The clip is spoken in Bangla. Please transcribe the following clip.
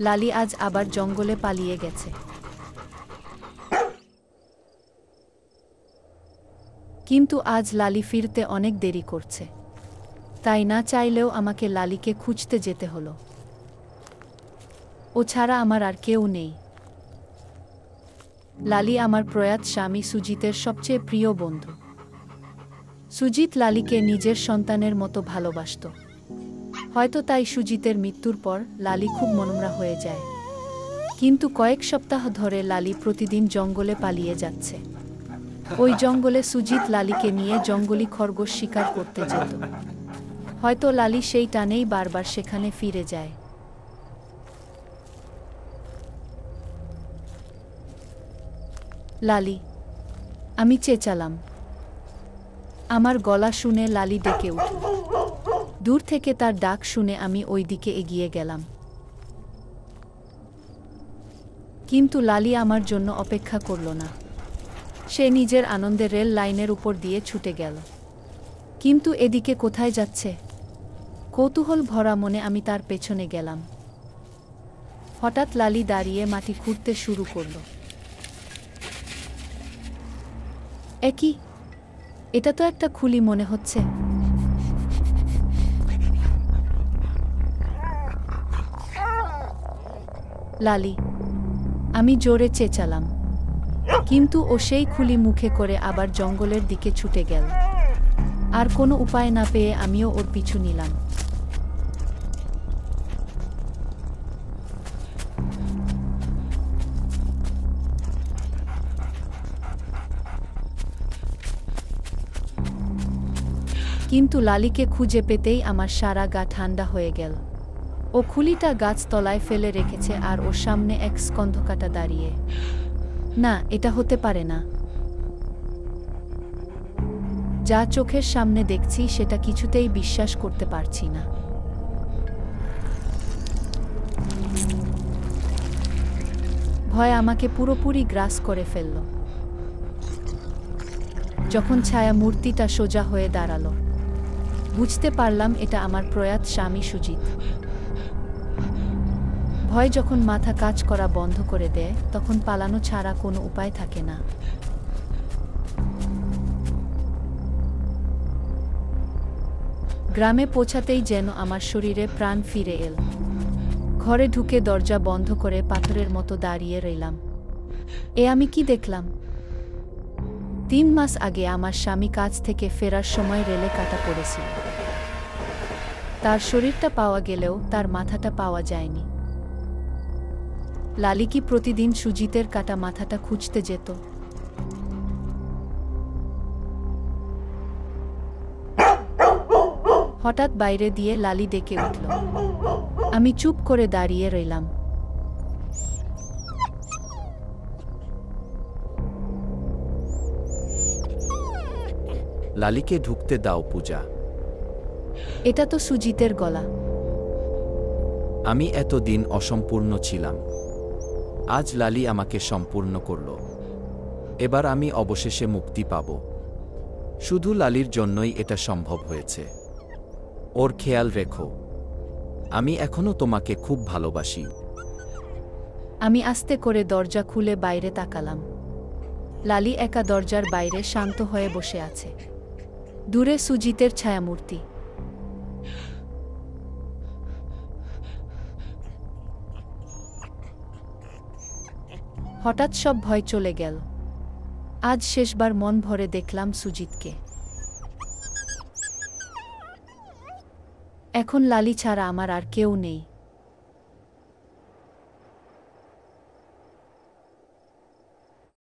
লালি আজ আবার জঙ্গলে পালিয়ে গেছে। কিন্তু আজ লালি ফিরতে অনেক দেরি করছে। তাই না চাইলেও আমাকে লালিকে খুঁজতে যেতে হলো। ও ছাড়া আমার আর কেউ নেই। লালি আমার প্রয়াত স্বামী সুজিতের সবচেয়ে প্রিয় বন্ধু। সুজিত লালিকে নিজের সন্তানের মতো ভালোবাসত। হয়তো তাই সুজিতের মৃত্যুর পর লালি খুব মনমরা হয়ে যায়। কিন্তু কয়েক সপ্তাহ ধরে লালি প্রতিদিন জঙ্গলে পালিয়ে যাচ্ছে। ওই জঙ্গলে সুজিত লালিকে নিয়ে জঙ্গলি খরগোশ শিকার করতে যেত। হয়তো লালি সেই টানেই বারবার সেখানে ফিরে যায়। লালি, আমি চেঁচালাম। আমার গলা শুনে লালি ডেকে উঠল। দূর থেকে তার ডাক শুনে আমি ওই দিকে এগিয়ে গেলাম। কিন্তু লালি আমার জন্য অপেক্ষা করল না। সে নিজের আনন্দে রেল লাইনের উপর দিয়ে ছুটে গেল। কিন্তু এদিকে কোথায় যাচ্ছে? কৌতূহল ভরা মনে আমি তার পেছনে গেলাম। হঠাৎ লালি দাঁড়িয়ে মাটি খুঁড়তে শুরু করল। একই, এটা তো একটা খুলি মনে হচ্ছে। লালি, আমি জোরে চেঁচালাম। কিন্তু ও সেই খুলি মুখে করে আবার জঙ্গলের দিকে ছুটে গেল। আর কোনো উপায় না পেয়ে আমিও ওর পিছু নিলাম। কিন্তু লালিকে খুঁজে পেতেই আমার সারা গা ঠান্ডা হয়ে গেল। ও খুলিটা গাছতলায় ফেলে রেখেছে আর ওর সামনে এক স্কন্ধকাটা দাঁড়িয়ে। না, এটা হতে পারে না। যা চোখের সামনে দেখছি সেটা কিছুতেই বিশ্বাস করতে পারছি না। ভয় আমাকে পুরোপুরি গ্রাস করে ফেলল। যখন ছায়া মূর্তিটা সোজা হয়ে দাঁড়ালো, বুঝতে পারলাম এটা আমার প্রয়াত স্বামী সুজিত। ভয় যখন মাথা কাজ করা বন্ধ করে দেয়, তখন পালানো ছাড়া কোনো উপায় থাকে না। গ্রামে পৌঁছাতেই যেন আমার শরীরে প্রাণ ফিরে এল। ঘরে ঢুকে দরজা বন্ধ করে পাথরের মতো দাঁড়িয়ে রইলাম। আমি কি দেখলাম? 3 মাস আগে আমার স্বামী কাজ থেকে ফেরার সময় রেলে কাটা পড়েছিল। তার শরীরটা পাওয়া গেলেও তার মাথাটা পাওয়া যায়নি। লালি কি প্রতিদিন সুজিতের কাটা মাথাটা খুঁজতে যেত? হঠাৎ বাইরে দিয়ে লালি ডেকে উঠল। আমি চুপ করে দাঁড়িয়ে রইলাম। লালিকে ঢুকতে দাও পূজা। এটা তো সুজিতের গলা। আমি এতদিন অসম্পূর্ণ ছিলাম। আজ লালি আমাকে সম্পূর্ণ করল। এবার আমি অবশেষে মুক্তি পাব। শুধু লালির জন্যই এটা সম্ভব হয়েছে। ওর খেয়াল রেখো। আমি এখনো তোমাকে খুব ভালোবাসি। আমি আস্তে করে দরজা খুলে বাইরে তাকালাম। লালি একা দরজার বাইরে শান্ত হয়ে বসে আছে। দূরে সুজিতের ছায়ামূর্তি। হঠাৎ সব ভয় চলে গেল। আজ শেষবার মন ভরে দেখলাম সুজিতকে। এখন লালি ছাড়া আমার আর কেউ নেই।